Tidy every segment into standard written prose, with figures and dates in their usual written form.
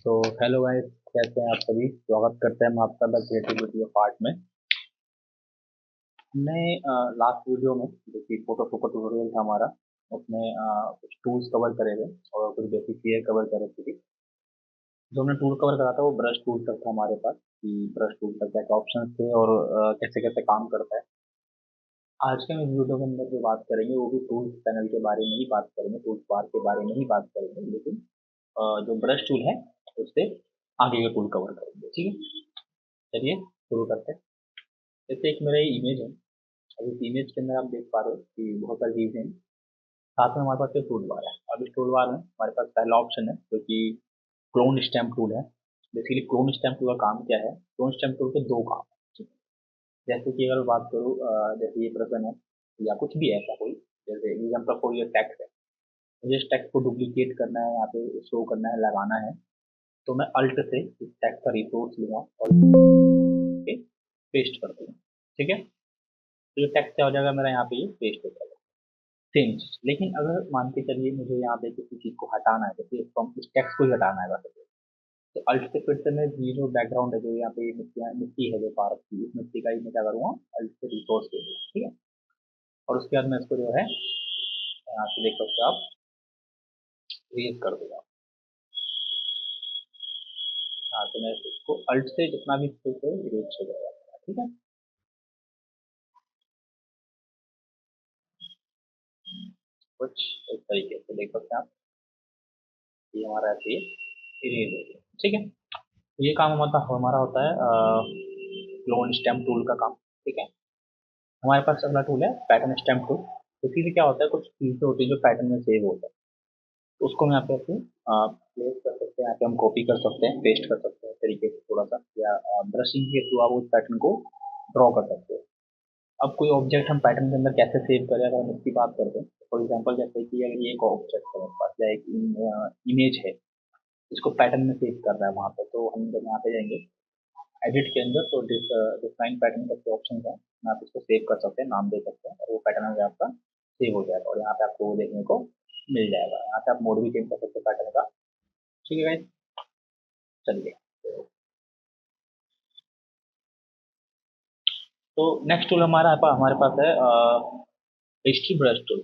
तो hello guys, कैसे हैं आप सभी। स्वागत करते हैं हम आपका द क्रिएटिविटी ऑफ आर्ट में। हमने लास्ट वीडियो में जो कि फोटो का ट्यूटोरियल था हमारा, उसमें कुछ टूल्स कवर करे थे और कुछ बेसिक चीज़ें कवर कर रखी थी। जो हमने टूल कवर करा था वो ब्रश टूल तक था हमारे पास, कि ब्रश टूल तक क्या क्या ऑप्शन थे और कैसे कैसे काम करता है। आज के हम इस वीडियो के अंदर जो बात करेंगे वो भी टूल्स पैनल के बारे में ही बात करेंगे, टूल्स बार के बारे में ही बात करेंगे, लेकिन जो ब्रश टूल है उससे आगे का टूल कवर करेंगे। ठीक है, चलिए शुरू करते हैं। जैसे एक मेरा इमेज है, अब इस इमेज के अंदर आप देख पा रहे हो कि बहुत सारी चीज़ें हैं। साथ में हमारे पास एक टूल बार है। अब इस टूल बार में हमारे पास पहला ऑप्शन है जो कि क्लोन स्टैम्प टूल है। बेसिकली क्लोन स्टैम्प टूल का काम क्या है, क्लोन स्टैम्प टूल के दो काम हैं। ठीक है? जैसे कि अगर मैं बात करूँ, जैसे ये पर्सन है या कुछ भी ऐसा कोई, जैसे एग्जाम्पल फॉर ये टेक्स्ट है, मुझे इस टेक्स्ट को डुप्लीकेट करना है, यहाँ पे शो करना है, लगाना है, तो मैं अल्ट से इस टेक्स्ट का रिसोर्स लूँगा और पेस्ट कर दूँगा। ठीक है, तो ये टेक्स्ट क्या हो जाएगा मेरा, यहाँ पे ये पेस्ट हो जाएगा। सेम चीज, लेकिन अगर मान के चलिए मुझे यहाँ पे किसी चीज को हटाना है, जैसे फ्रॉम इस टेक्स्ट को ही हटाना है वैसे, तो अल्ट से फिर से मैं ये जो बैकग्राउंड है, जो यहाँ पे मिट्टी है जो पार्क की, इस मिट्टी का ही मैं क्या करूँगा, अल्ट से रिसोर्स दे दूँगा। ठीक है, और उसके बाद मैं इसको जो है यहाँ से देख सकते हो आप, इरेज कर दूंगा। हाँ, तो मैं इसको अल्ट से जितना भी स्पेस है इरेज हो जाएगा। ठीक है, कुछ इस तरीके से देख सकते हैं आप, ये हमारा ऐसे इरेज हो गया। ठीक है, तो ये काम हमारा होता है क्लोन स्टैम्प टूल का काम। ठीक है, हमारे पास अगला टूल है पैटर्न स्टैम्प टूल। तो इसमें क्या होता है, कुछ चीज़ें होती है जो पैटर्न में सेव होता है, तो उसको हम यहाँ पे ऐसे प्लेस कर सकते हैं, यहाँ पे हम कॉपी कर सकते हैं, पेस्ट कर सकते हैं तरीके से थोड़ा सा, या ब्रशिंग के थ्रू आप उस पैटर्न को ड्रॉ कर सकते हो। अब कोई ऑब्जेक्ट हम पैटर्न के अंदर कैसे सेव करें, अगर हम इसकी बात करते हैं, फॉर एग्जाम्पल जैसे कि अगर ये एक ऑब्जेक्ट है मेरे पास या एक इमेज है, इसको पैटर्न में सेव करना है वहाँ पे, तो हम जब यहाँ पे जाएंगे एडिट के अंदर, तो डिफाइन पैटर्न करके ऑप्शन है, आप इसको सेव कर सकते हैं, नाम दे सकते हैं, और वो पैटर्न हो आपका सेव हो जाएगा और यहाँ पे आपको वो देखने को मिल जाएगा। यहाँ से आप मोड भी चेंज कर सकते हैं पैटर्न का। ठीक है गाइस, चलिए। तो नेक्स्ट टूल हमारे पास है history brush tool.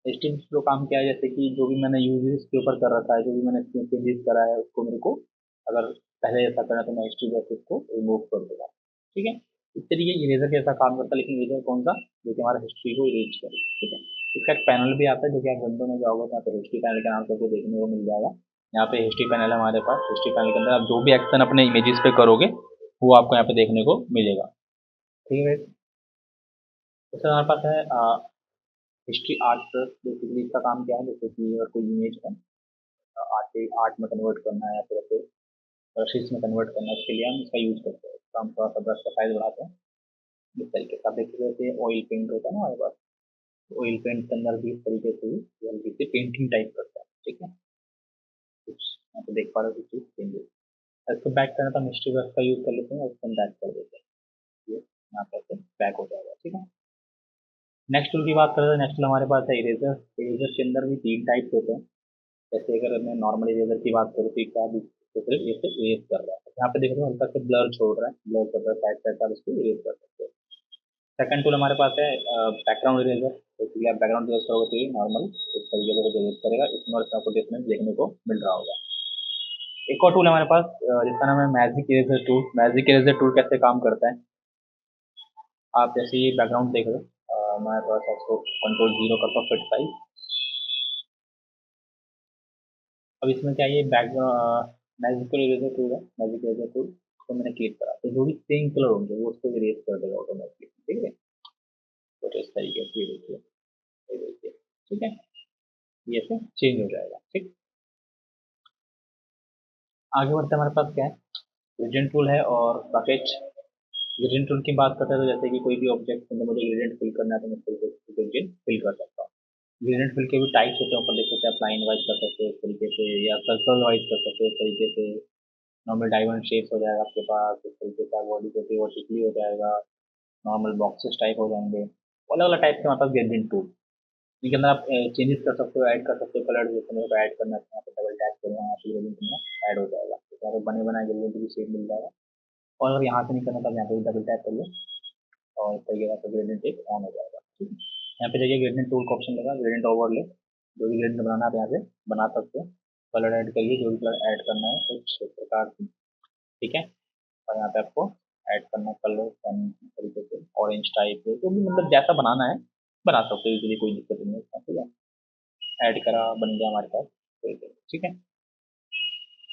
History brush tool काम क्या है, जैसे कि जो भी मैंने यूज इसके ऊपर कर रखा है, जो भी मैंने इसमें चेंजेस करा है, उसको मेरे को अगर पहले ऐसा करना तो मैं हिस्ट्री ब्रश उसको रिमूव कर दूंगा। ठीक है, इस तरीके इरेजर कैसा काम करता है, लेकिन इरेजर कौन सा, जो कि हमारा हिस्ट्री को इरेज करे। ठीक है, इसका एक पैनल भी आता है, जो कि आप विंडो में जाओगे तो यहाँ पे हिस्ट्री पैनल के नाम से आपको देखने को मिल जाएगा। यहाँ पे हिस्ट्री पैनल है हमारे पास। हिस्ट्री पैनल के अंदर आप जो भी एक्शन अपने इमेजेस पे करोगे वो आपको यहाँ पे देखने को मिलेगा। ठीक है, तो सर हमारे पास है हिस्ट्री आर्ट प्लस। बेसिकली इसका काम क्या है, जैसे कि अगर कोई इमेज है, आर्ट से आर्ट में कन्वर्ट करना है या फिर ऐसे ब्रशेस में कन्वर्ट करना है, उसके लिए हम इसका यूज करते हैं। इसका हम थोड़ा सा ब्रश का साइज बढ़ाते हैं, इस तरीके से आप देखते जैसे ऑयल पेंट होता है ना हमारे पास, ऑयल पेंट के अंदर भी इस तरीके से ही ये हल्की सी पेंटिंग टाइप करता है। ठीक है, कुछ यहाँ पे देख पा रहे हो कुछ चीज चेंजेस। इसको बैक करना तो हम हिस्ट्री ब्रश का यूज कर लेते हैं और इसको हम बैक कर देते हैं, ये यहाँ पे ऐसे बैक हो जाएगा। ठीक है, नेक्स्ट टूल की बात करें तो नेक्स्ट टूल हमारे पास है इरेजर। इरेजर के अंदर भी तीन टाइप्स होते हैं। जैसे अगर मैं नॉर्मल इरेजर की बात करूँ तो क्या अभी तो सिर्फ ये से इरेज कर रहा है, यहाँ पे देख रहे हो हल्का से ब्लर छोड़ रहा है, ब्लर कर रहा है साइड साइड, आप इसको इरेज कर सकते हो। सेकंड टूल हमारे पास है बैकग्राउंड इरेजर। तो आप बैकग्राउंड इरेज करोगे तो ये नॉर्मल इस तरीके से इरेज करेगा, इसमें और इसमें आपको डिफरेंस देखने को मिल रहा होगा। एक और टूल हमारे पास जिसका नाम है magic eraser tool. Magic eraser tool कैसे काम करता है, आप जैसे ये बैकग्राउंड देख रहे हो, मैं थोड़ा सा इसको कंट्रोल जीरो करता हूँ, फिट साइज। अब इसमें क्या है, ये बैकग्राउंड मैजिकल इरेजर टूल है, मैजिक इरेजर टूल को मैंने क्लिक करा तो जो भी सेम कलर होंगे वो उसको इरेज कर देगा ऑटोमेटिकली। ठीक है, तो इस तरीके से ये देखिए, ये देखिए। ठीक है, ये से चेंज हो जाएगा। ठीक, आगे बढ़ते हमारे पास क्या है, ग्रेडियंट टूल है और बकेट। ग्रेडियंट टूल की बात करते हैं तो जैसे कि कोई भी ऑब्जेक्ट के अंदर मुझे ग्रेडियंट फिल करना है तो मैं ग्रेडियंट फिल कर सकता हूँ। ग्रेडियंट फिल के भी टाइप्स होते हैं, ऊपर देख सकते हैं आप, लाइन वाइज कर सकते हो इस तरीके से, या सर्कल वाइज कर सकते हो इस तरीके से। नॉर्मल डायमंड शेप्स हो जाएगा आपके पास, इस तरीके से बॉडी को वर्टिकली हो जाएगा, नॉर्मल बॉक्सेस टाइप हो जाएंगे, अलग अलग टाइप के हमारे पास ग्रेडियंट टूल। इनके अंदर आप चेंजेस कर सकते हो, ऐड कर सकते हो कलर, जैसे मेरे को ऐड करना है तो यहाँ पे डबल टैप करूँगा, यहाँ पे ग्रेडियंट में ऐड हो जाएगा। यहाँ पे बने बनाए ग्रेडियंट की शेप मिल जाएगा। और अगर यहाँ से नहीं करना तब यहाँ पे डबल टैप कर लो और इस तरीके का ग्रेडियंट एक ऑन हो जाएगा। ठीक है, यहाँ पे जाइए ग्रेडियंट टूल का ऑप्शन लगा, ग्रेडियंट ओवरले, जो भी ग्रेडियंट बनाना आप यहाँ से बना सकते हो। कलर ऐड करिए, जो भी कलर ऐड करना है कुछ इस प्रकार से। ठीक है, और यहाँ पे आपको ऐड करना कलर तरीके से ऑरेंज टाइप है, जो भी मतलब जैसा बनाना है बना सकते हो, इसलिए कोई दिक्कत नहीं है। ठीक है, ऐड करा, बन गया हमारे पास। ठीक है,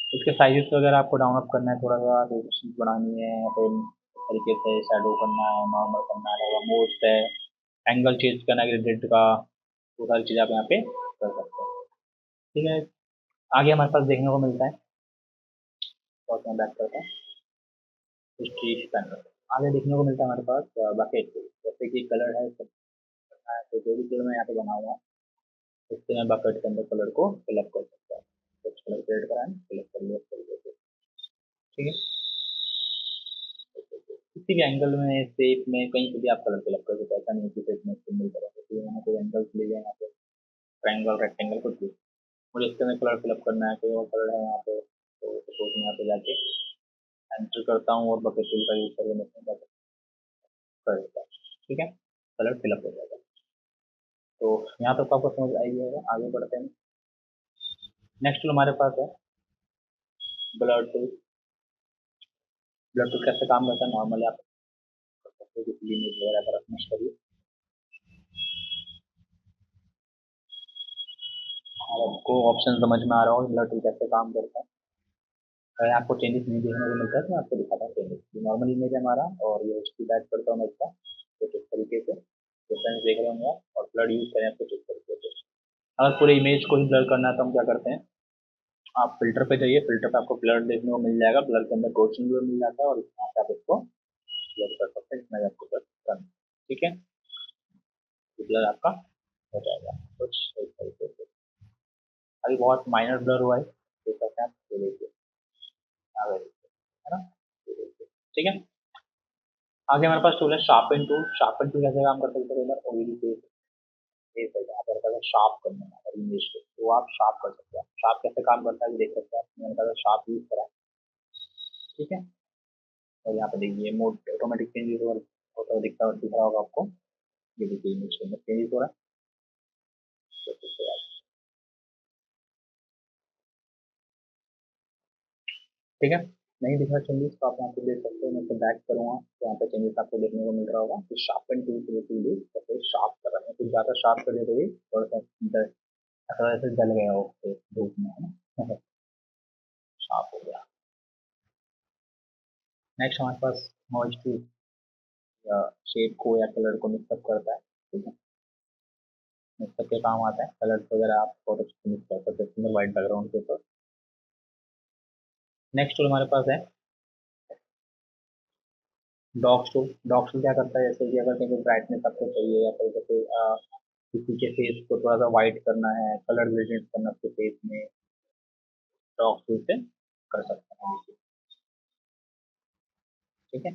इसके साइजेस वगैरह आपको डाउन अप करना है, थोड़ा सा रेजिस्टेंस बढ़ानी है, या फिर इस तरीके से शैडो करना है, नॉर्मल करना है, मोस्ट है, एंगल चेंज करना है ग्रेडियंट का, वो सारी चीज़ें आप यहाँ पे कर सकते हैं। ठीक है, आगे हमारे पास देखने को मिलता है, और मैं बैक करता हूँ हिस्ट्री पैनल। आगे देखने को मिलता है हमारे पास बकेट, जैसे कि कलर है सब करना है, तो जो भी कलर मैं यहाँ पे बना हुआ उससे मैं बकेट के अंदर कलर को फिलअप कर सकता हूँ। कुछ कलर क्रिएट कराएं, फिलअप कर लिया इस तरीके से। ठीक है, किसी भी एंगल में, शेप में, कहीं से भी आप कलर फिलअप कर सकते हैं, ऐसा नहीं कि सिर्फ मैं सिंगल कलर। तो मैंने कोई एंगल्स ले लिया यहाँ पे, ट्रायंगल, रेक्टेंगल, कुछ भी, मुझे इसके अंदर कलर फिलअप करना है, कोई और कलर है यहाँ पे, तो सपोज मैं यहाँ पे जाके एंटर करता हूँ और बकेट टूल का यूज करके मैं इसमें बकेट कर देता हूँ। ठीक है, कलर फिलअप हो जाएगा। तो यहाँ तक तो आपको समझ आई होगा। आगे बढ़ते हैं, नेक्स्ट टूल हमारे पास है ब्लर टूल। ब्लर टूल कैसे काम करता है, नॉर्मली आप कर सकते हो, किसी इमेज वगैरह पर रखना करिए। आपको ऑप्शन समझ में आ रहा हो ब्लर टूल कैसे काम करता है। अगर आपको चेंजेस नहीं देखने को मिलता है तो मैं आपको दिखाता हूँ चेंजेस। ये नॉर्मल इमेज है हमारा, और ये उसकी बैक करता हूँ मैं इसका कुछ इस तरीके से, डिफरेंस देख रहे होंगे आप। और ब्लर यूज करें कुछ इस तरीके से। अगर पूरे इमेज को ही ब्लर करना है तो हम क्या करते हैं, आप फिल्टर पे जाइए, फिल्टर पे आपको ब्लर देखने को मिल जाएगा, ब्लर के अंदर गोल्डन ब्लर मिल जाता है, और यहाँ पे आप इसको ब्लर कर सकते हैं, इसमें आपको करना। ठीक है, ब्लर आपका हो जाएगा कुछ इस तरीके से। अभी बहुत माइनर ब्लर हुआ है, देख सकते हैं आप, ये देखिए आ गए, है ना, ये देखिए। ठीक है, आगे हमारे पास टूल है शार्पन टूल। शार्पन टूल कैसे काम करता है, इधर उधर ओरिजिन फेस फेस है, यहाँ पर अगर शार्प करना है अगर इमेज को, तो आप शार्प कर सकते हैं। शार्प कैसे काम करता है ये देख सकते हैं आप, मैंने कहा शार्प यूज करा है। ठीक है, और यहाँ पे देखिए मोड ऑटोमेटिक चेंजेस होता हुआ दिख रहा होगा आपको। ये देखिए इमेज के अंदर चेंजेस हो रहा है। तो फिर से ठीक है, नहीं दिख रहा चेंजेस तो आप यहाँ पे देख सकते हो। मैं इसे बैक करूँगा तो यहाँ पे चेंजेस आपको देखने को मिल रहा होगा कि शार्पन टूल से टूल जैसे शार्प कर रहा है, कुछ ज़्यादा शार्प कर देते हुए थोड़ा सा ऐसा वैसे जल गया हो धूप में, है ना शार्प हो गया। नेक्स्ट हमारे पास मर्ज टूल, या शेप को या कलर को मिक्सअप करता है। ठीक है, मिक्सअप के काम आता है, कलर वगैरह आप बहुत अच्छे से मिक्स कर सकते हैं व्हाइट बैकग्राउंड के ऊपर। नेक्स्ट टूल हमारे पास है डॉग टूल। डॉग टूल क्या करता है, जैसे कि अगर कहीं ब्राइटनेस आपको चाहिए, या फिर जैसे किसी के फेस को थोड़ा सा व्हाइट करना है, कलर ग्रेडियंट करना उसके फेस में, डॉग टूल से कर सकते हैं। ठीक है,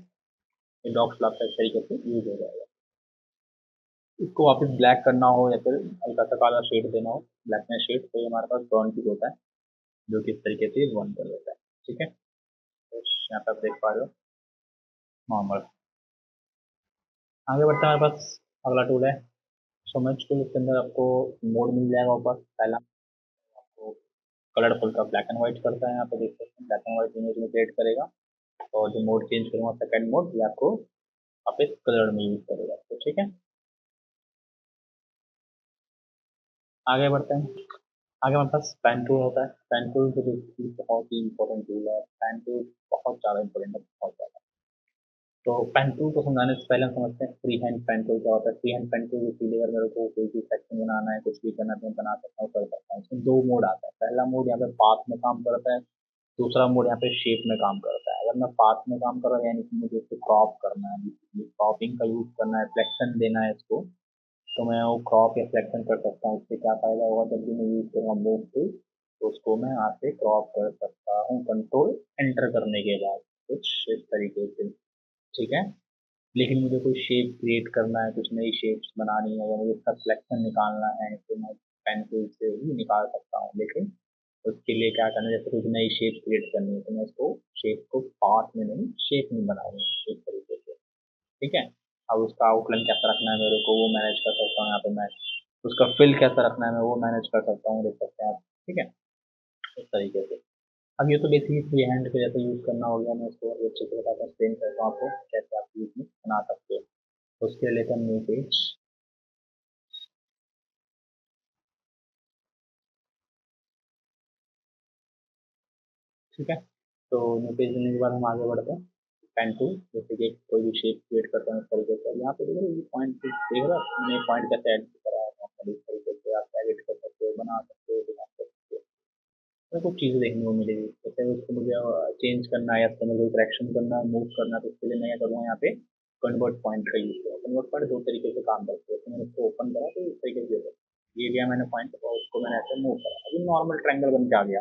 ये डॉग टूल आपका इस तरीके से यूज हो जाएगा। इसको वापस ब्लैक करना हो या फिर हल्का सा काला शेड देना हो, ब्लैकनेस शेड, तो ये हमारे पास बर्न टूल होता है, जो कि इस तरीके से बर्न कर देता है। ठीक है, तो यहाँ पे आप देख पा रहे हो नॉर्मल। आगे बढ़ते हैं, हमारे पास अगला टूल है समझ टूल। इसके अंदर आपको मोड मिल जाएगा ऊपर। पहला आपको कलरफुल का ब्लैक एंड व्हाइट करता है, यहाँ पे देख सकते हैं ब्लैक एंड व्हाइट इमेज में क्रिएट करेगा। और जो मोड चेंज करूँगा सेकंड मोड, ये आपको वापस कलर में यूज करेगा। तो ठीक है, आगे बढ़ते हैं। आगे हमारे पास पेन टूल होता है। पेन टूल तो बेसिकली बहुत ही इंपॉर्टेंट टूल है। पेन टूल बहुत ज़्यादा इंपॉर्टेंट है, बहुत ज़्यादा। तो पेन टूल को समझाने से पहले हम समझते हैं फ्री हैंड पेन टूल क्या होता है। फ्री हैंड पेन टूल इसीलिए अगर मेरे को कोई भी सेक्शन बनाना है, कुछ भी करना है तो मैं बना सकता हूँ, कर सकता हूँ। इसमें दो मोड आता है। पहला मोड यहाँ पे पाथ में काम करता है, दूसरा मोड यहाँ पे शेप में काम करता है। अगर मैं पाथ में काम कर रहा हूँ, यानी कि मुझे इसको क्रॉप करना है, क्रॉपिंग का यूज करना है, फ्लेक्शन देना है इसको, तो मैं वो क्रॉप या फ्लेक्शन कर सकता हूँ। इससे क्या फायदा होगा, जब भी मैं यूज करूँगा मूव टूल, तो उसको मैं यहाँ से क्रॉप कर सकता हूँ कंट्रोल एंटर करने के बाद, कुछ इस तरीके से। ठीक है, लेकिन मुझे कोई शेप क्रिएट करना है, कुछ नई शेप्स बनानी है, या मुझे उसका सिलेक्शन निकालना है, तो मैं पेन टूल से ही निकाल सकता हूँ, लेकिन उसके लिए क्या करना है, जैसे कुछ नई शेप क्रिएट करनी है तो मैं उसको शेप को पाथ में नहीं शेप में बनाऊंगा इस तरीके से। ठीक है। अब उसका आउटलाइन कैसा रखना है मेरे को वो मैनेज कर सकता हूँ यहाँ पे मैं। उसका फिल कैसा रखना है मैं वो मैनेज कर सकता हूँ, देख सकते हैं आप। ठीक है, इस तरीके से। अब ये तो बेसिकली फ्री हैंड पे जैसे यूज़ करना हो गया, मैं इसको और अच्छे से बताता हूँ, एक्सप्लेन करता हूँ आपको कैसे आप यूज बना सकते हो। तो उसके लिए लेते हैं न्यू पेज। ठीक है, तो न्यू पेज लेने के बाद हम आगे बढ़ते हैं। पेन टूल, जैसे कि कोई भी शेप क्रिएट करते हैं इस तरीके से। यहाँ पे देखो ये पॉइंट देख रहे हो, मैंने पॉइंट कैसे ऐड करा है नॉर्मली इस तरीके से आप एडिट कर सकते हो, बना सकते हो, दिखा सकते हो। तो कुछ चीज़ें देखने को मिलेगी, जैसे उसको मुझे चेंज करना है या उसके अंदर कोई करेक्शन करना है, मूव करना है, तो उसके लिए मैं क्या करूँगा, यहाँ पे कन्वर्ट पॉइंट का यूज करूँगा। कन्वर्ट पॉइंट दो तरीके से काम करते हैं, तो मैंने उसको ओपन करा तो इस तरीके से ये गया मैंने पॉइंट और उसको मैंने ऐसे मूव करा, अभी नॉर्मल ट्रायंगल बन के आ गया।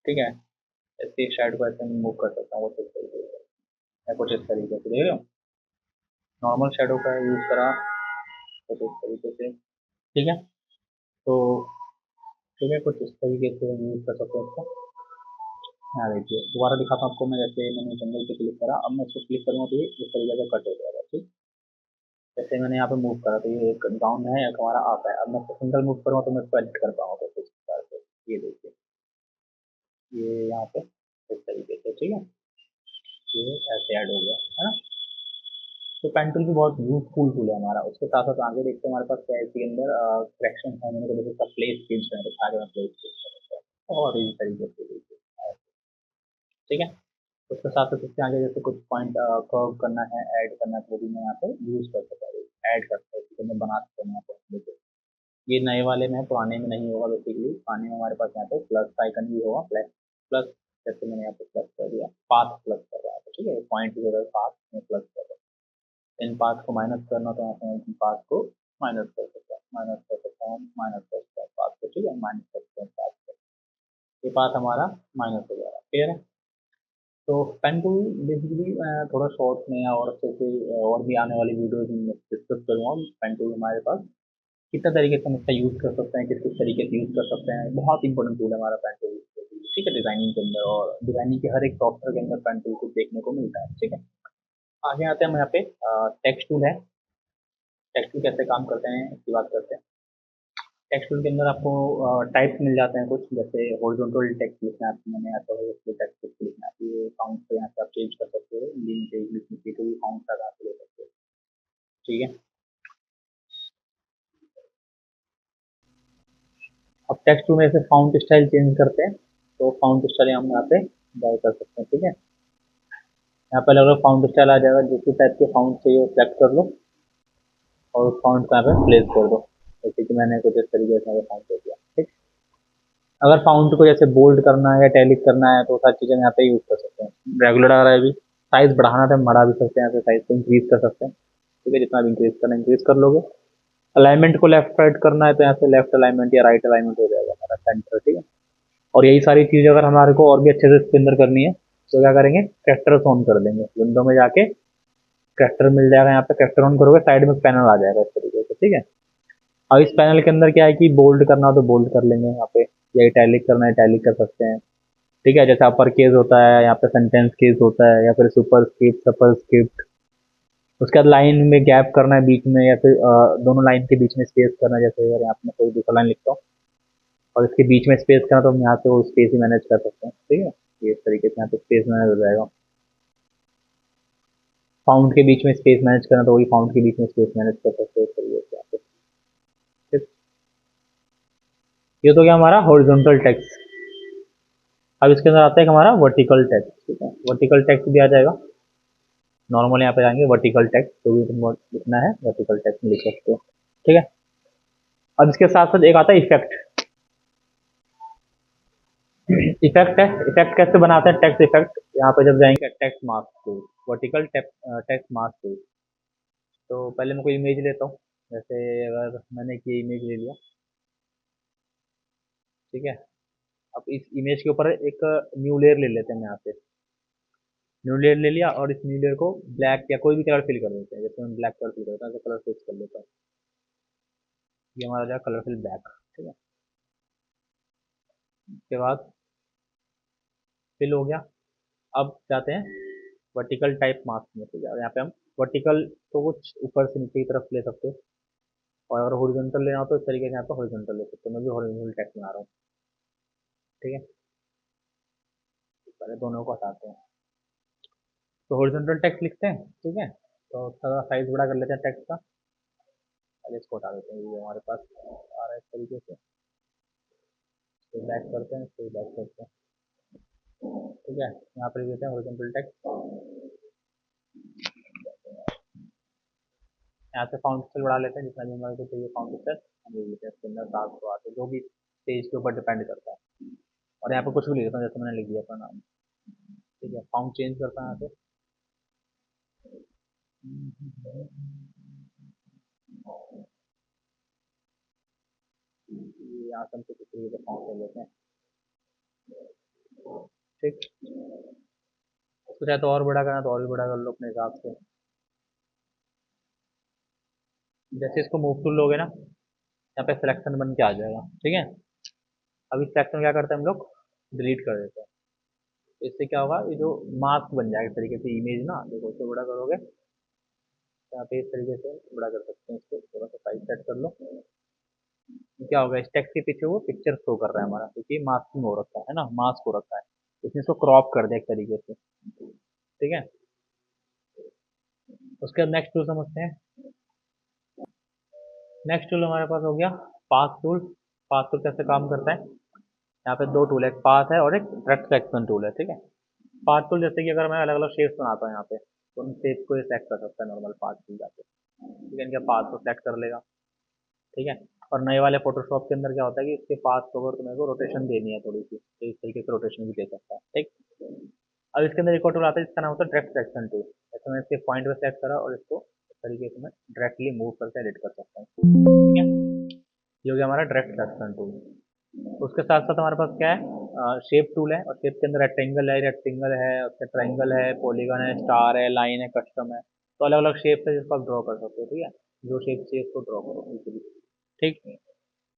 ठीक है, ऐसे साइड को ऐसे मूव कर सकता हूँ कुछ इस तरीके से या कुछ इस तरीके से, देख रहे हो। नॉर्मल शेडो का यूज करा कुछ इस तरीके से। ठीक है, तो ठीक है, कुछ इस तरीके से यूज कर सकते हैं इसको। हाँ देखिए, दोबारा दिखाता हूँ आपको मैं, जैसे मैंने जंगल पे क्लिक करा, अब मैं इसको क्लिक करूँगा तो ये इस तरीके से कट हो जाएगा। ठीक, जैसे मैंने यहाँ पे मूव करा तो ये एक डाउन है एक हमारा अप है, अब मैं इसको सिंगल मूव करूँगा तो मैं इसको एडिट कर पाऊंगा कुछ इस प्रकार से। ये देखिए, ये यहाँ पे इस तरीके से। ठीक है, ये ऐसे ऐड हो गया है ना। तो पेन टूल भी बहुत यूजफुल टूल है हमारा। उसके साथ साथ आगे देखते हैं हमारे पास क्या है इसके अंदर, करेक्शन है। मैंने को देखो इसका प्लेस चेंज करना है तो आगे मैं प्लेस चेंज कर सकता हूँ और इसी तरीके से देखिए। ठीक है, उसके साथ साथ इसके आगे जैसे कुछ पॉइंट कर्व करना है, ऐड करना है, तो वो भी मैं यहाँ पे यूज कर सकता हूँ, ऐड कर सकता हूँ, तो मैं बना सकता हूँ यहाँ पर। देखिए, ये नए वाले में है, पुराने में नहीं होगा बेसिकली। पुराने में हमारे पास यहाँ पे प्लस आइकन भी होगा, प्लस प्लस, जैसे मैंने यहाँ पे प्लस कर दिया, पाथ प्लस कर रहा है। ठीक है, पॉइंट की जगह पाथ में प्लस कर रहा हूँ। इन पाथ को माइनस करना तो यहाँ पे मैं इन पाथ को माइनस कर सकता हूँ, माइनस कर सकता हूँ, माइनस कर सकता हूँ पाथ को। ठीक है, माइनस कर सकता हूँ पाथ को, ये पाथ हमारा माइनस हो जाएगा। क्लियर है। तो पेन टूल बेसिकली थोड़ा शॉर्ट में और अच्छे से और भी आने वाली वीडियोज में डिस्कस करूँगा। पेन टूल हमारे पास कितना तरीके से हम इसका यूज़ कर सकते हैं, किस किस तरीके से यूज़ कर सकते हैं, बहुत इंपॉर्टेंट टूल है हमारा पेन टूल। ठीक है, डिजाइनिंग के अंदर और डिजाइनिंग के हर एक सॉफ्टवेयर के अंदर पेन टूल को देखने को मिलता है। ठीक है, आगे आते हैं हम यहाँ पे टेक्स्ट टूल है। टेक्स्ट टूल कैसे काम करते हैं इसकी बात करते हैं। टेक्स्ट टूल के अंदर आपको टाइप्स मिल जाते हैं कुछ, जैसे हॉरिजॉन्टल टेक्स्ट लिखना है आपको, मैंने यहाँ पर टेक्स्ट लिखना है, ये फाउंट पे यहाँ से आप चेंज कर सकते हो, लिंक पे लिखने के कोई फाउंट लगा के ले सकते हो। ठीक है, अब टेक्स्ट टूल में से फाउंट स्टाइल चेंज करते हैं, तो फाउंट स्टाइल हम यहाँ पे बाय कर सकते हैं। ठीक है, यहाँ पे अलग अलग फाउंट स्टाइल आ जाएगा, जिस टाइप के फाउंट चाहिए वो सेलेक्ट कर लो और उस फाउंट को यहाँ पे प्लेस कर दो। जैसे कि मैंने कुछ इस तरीके से फाउंट कर दिया। ठीक, अगर फाउंट को जैसे बोल्ड करना है या टैलिक करना है तो सारी चीज़ें यहाँ पे यूज कर सकते हैं। रेगुलर आ रहा है, अभी साइज बढ़ाना है तो हम बढ़ा भी सकते हैं, यहाँ पे साइज को इंक्रीज कर सकते हैं। ठीक है, जितना भी इंक्रीज करना इंक्रीज कर लोगे। अलाइनमेंट को लेफ्ट राइट करना है तो यहाँ से लेफ्ट अलाइनमेंट या राइट अलाइनमेंट हो जाएगा हमारा सेंटर। ठीक है, और यही सारी चीज़ अगर हमारे को और भी अच्छे से इसके अंदर करनी है तो क्या करेंगे, कैरेक्टर्स ऑन कर देंगे। विंडो में जाके कैरेक्टर मिल जाएगा, यहाँ पे कैरेक्टर ऑन करोगे साइड में पैनल आ जाएगा इस तरीके से। ठीक है, अब इस पैनल के अंदर क्या है कि बोल्ड करना हो तो बोल्ड कर लेंगे यहाँ पे, या इटैलिक करना है इटैलिक कर सकते हैं। ठीक है, जैसे अपर केस होता है, यहाँ पे सेंटेंस केस होता है, या फिर सुपर स्क्रिप्ट सपर स्क्रिप्ट। उसके बाद लाइन में गैप करना है बीच में, या फिर दोनों लाइन के बीच में स्पेस करना है। जैसे अगर यहाँ पे मैं कोई दूसरा लाइन लिखता हूँ और इसके बीच में स्पेस करना तो हम यहाँ से वो स्पेस ही मैनेज कर सकते हैं। ठीक है, ये इस तरीके से यहाँ पे स्पेस मैनेज हो जाएगा। फाउंड के बीच में स्पेस मैनेज करना तो वही फाउंड के बीच में स्पेस मैनेज कर सकते हैं इस तरीके से यहाँ पे। ठीक? ये तो क्या हमारा हॉरिजॉन्टल टेक्स्ट। अब इसके अंदर आता है हमारा वर्टिकल टेक्स्ट। ठीक है, वर्टिकल टेक्स्ट भी आ जाएगा। नॉर्मल यहाँ पे जाएंगे वर्टिकल टेक्स्ट, जो भी तुमको लिखना है वर्टिकल टेक्स्ट में लिख सकते हो। ठीक है, अब इसके साथ साथ एक आता है इफेक्ट। इफेक्ट है, इफेक्ट कैसे बनाते हैं टेक्स्ट इफेक्ट। यहाँ पे जब जाएंगे text mask tool, vertical text mask tool. तो पहले मैं कोई इमेज लेता हूँ, जैसे अगर मैंने ये इमेज ले लिया। ठीक है, अब इस इमेज के ऊपर एक न्यू लेयर ले लेते हैं यहाँ पे। न्यू लेयर ले लिया और इस न्यू लेयर को ब्लैक या कोई भी कलर फिल कर देते हैं। जैसे मैं ब्लैक कलर फिल करता हूँ, कलर फिक्स कर लेता हूँ, ये हमारा जो कलर फिल ब्लैक। ठीक है, उसके बाद फिल हो गया। अब जाते हैं वर्टिकल टाइप मास्क में। ठीक है, यहाँ पे हम वर्टिकल तो कुछ ऊपर से नीचे की तरफ ले सकते हो, और अगर हॉरिजॉन्टल लेना हो तो इस तरीके से यहाँ पे हॉरिजॉन्टल ले सकते हो। मैं भी हॉरिजॉन्टल टेक्स्ट बना रहा हूँ। ठीक है, पहले दोनों को हटाते हैं। तो हॉरिजॉन्टल टेक्स्ट लिखते हैं। ठीक है, तो थोड़ा साइज बड़ा कर लेते हैं टेक्स्ट का। पहले इसको हटा देते हैं, ये हमारे पास आ रहा है इस तरीके से। तो बैक करते हैं, फिर बैक करते हैं। ठीक है, यहाँ पर लिख देते हैं हॉरिजॉन्टल टेक्स्ट। यहाँ से फाउंट स्टाइल बढ़ा लेते हैं, जितना भी हमारे को चाहिए फाउंट स्टाइल हम लिख लेते हैं। इसके अंदर 700 जो भी पेज के ऊपर डिपेंड करता है। और यहाँ पे कुछ भी लिख देता हूँ, जैसे मैंने लिख दिया अपना नाम। ठीक है, फाउंट चेंज करता है यहाँ पे। ये यहाँ से हम कुछ इस तरीके से फाउंट ले लेते हैं। ठीक, उसको चाहे तो और बड़ा करना तो और भी बड़ा कर लो अपने हिसाब से। जैसे इसको मूव टूल लोगे ना, यहाँ पे सिलेक्शन बन के आ जाएगा। ठीक है, अब इस सिलेक्शन क्या करते हैं हम लोग, डिलीट कर देते हैं। इससे क्या होगा, ये जो मास्क बन जाएगा इस तरीके से इमेज ना, देखो इसको बड़ा करोगे यहाँ पे इस तरीके से बड़ा कर सकते हैं। इसको थोड़ा सा साइज सेट कर लो। क्या होगा, इस टेक्स्ट के पीछे वो पिक्चर शो कर रहा है हमारा, क्योंकि मास्किंग हो रखा है ना, मास्क हो रखा है। इसने इसको क्रॉप कर दिया एक तरीके से। ठीक है, उसके बाद नेक्स्ट टूल समझते हैं। नेक्स्ट टूल हमारे पास हो गया पाथ टूल। पाथ टूल कैसे काम करता है, यहाँ पे दो टूल है, एक पाथ है और एक डायरेक्ट सिलेक्शन टूल है। ठीक है, पाथ टूल जैसे कि अगर मैं अलग अलग शेप्स बनाता हूँ यहाँ पे, तो उन शेप को ये सेलेक्ट कर सकता है नॉर्मल पाथ टूल जाके। ठीक है, इनके पाथ को सेलेक्ट कर लेगा। ठीक है, और नए वाले फोटोशॉप के अंदर क्या होता है कि इसके पाथ को अगर तुम्हें को रोटेशन देनी है थोड़ी सी, तो इस तरीके से रोटेशन भी दे सकता है। ठीक, अब इसके अंदर एक और टूल आता है जिसका नाम होता है डायरेक्ट सिलेक्शन टूल। जैसे मैं इसके पॉइंट पे सेलेक्ट करा और इसको इस तरीके से मैं डायरेक्टली मूव करके एडिट कर सकता हूँ। ठीक है, ये हो गया हमारा डायरेक्ट सिलेक्शन टूल। उसके साथ साथ हमारे पास क्या है, शेप टूल है, और शेप के अंदर रेक्टेंगल है, उसका ट्रायंगल है, पॉलीगन है, स्टार है, लाइन है, कस्टम है। तो अलग अलग शेप है जिसको आप ड्रॉ कर सकते हो। ठीक है, जो शेप चाहिए उसको ड्रॉ करो इजीली। ठीक,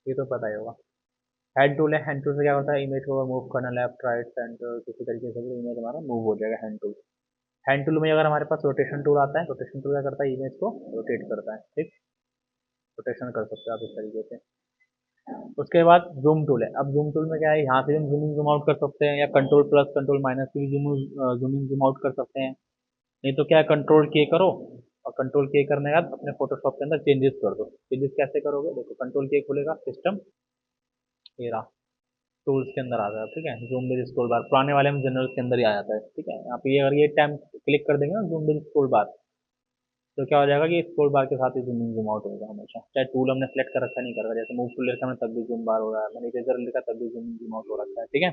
ये तो पता ही होगा। हैंड टूल है, हैंड टूल से क्या होता है, इमेज को मूव करना लेफ्ट राइट सेंटर किसी तरीके से भी इमेज हमारा मूव हो जाएगा हैंड टूल। हैंड टूल में अगर हमारे पास रोटेशन टूल आता है, रोटेशन टूल क्या करता है, इमेज को रोटेट करता है। ठीक, रोटेशन कर सकते हो आप इस तरीके से। उसके बाद जूम टूल है। अब जूम टूल में क्या है, यहाँ से हम जूम इन जूम आउट कर सकते हैं, या कंट्रोल प्लस कंट्रोल माइनस से भी जूम इन जूम आउट कर सकते हैं। नहीं तो क्या है, कंट्रोल के करो, और कंट्रोल के करने के बाद अपने फोटोशॉप के अंदर चेंजेस कर दो। चेंजेस कैसे करोगे, देखो कंट्रोल के खुलेगा सिस्टम, ये रहा, टूल्स के अंदर आ जाता है। ठीक है, जूम विद स्क्रॉल बार पुराने वाले में जनरल के अंदर ही आ जाता है। ठीक है, यहाँ पे अगर ये टाइम क्लिक कर देंगे ना जूम विद स्क्रॉल बार, तो क्या हो जाएगा कि स्क्रॉल बार के साथ ही जूम इन जूम आउट होगा हमेशा, चाहे टूल हमने सेलेक्ट कर रखा नहीं कर रखा। जैसे मूव टूल लिखा मैंने तब भी जूम बार हो रहा है, मैंने इरेजर लिखा तब भी जूम इन जूम आउट हो रखा है। ठीक है,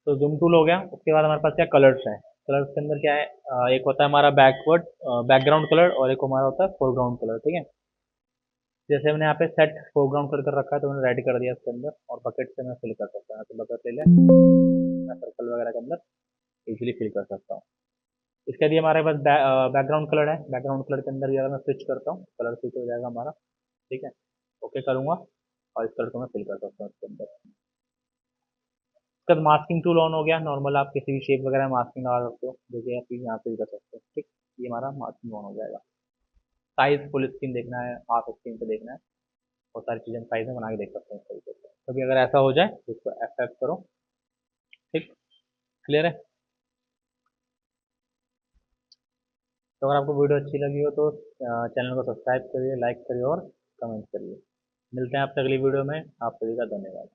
तो जूम टूल हो गया। उसके बाद हमारे पास क्या कलर्स है। कलर्स के अंदर क्या है, एक होता है हमारा बैकग्राउंड कलर, और एक हमारा होता है फोरग्राउंड कलर। ठीक है, जैसे मैंने यहाँ पे सेट फोरग्राउंड कलर कर रखा है, तो मैंने रेड कर दिया इसके अंदर, और बकेट से मैं फिल कर सकता हूँ। तो बकेट ले लिया, मैं सर्कल वगैरह के अंदर इजीली फिल कर सकता हूँ। इसके लिए हमारे पास बैकग्राउंड कलर है। बैकग्राउंड कलर के अंदर भी अगर मैं स्विच करता हूँ, कलर स्विच हो जाएगा हमारा। ठीक है, ओके करूँगा, और इस कलर को मैं फिल कर सकता हूँ इसके अंदर। उसके बाद मास्किंग टूल ऑन हो गया। नॉर्मल आप किसी भी शेप वगैरह मास्किंग लगा सकते हो, जो कि आप यहाँ से भी कर सकते हो। ठीक, ये हमारा मास्किंग ऑन हो जाएगा। साइज फुल स्क्रीन देखना है, हाफ स्क्रीन पे देखना है, बहुत सारी चीज़ें साइज में बना के देख सकते हैं इस तरीके से। कभी अगर ऐसा हो जाए तो इसको F5 करो। ठीक, क्लियर है। तो अगर आपको वीडियो अच्छी लगी हो तो चैनल को सब्सक्राइब करिए, लाइक करिए और कमेंट करिए। मिलते हैं आपसे अगली वीडियो में। आप सभी का धन्यवाद।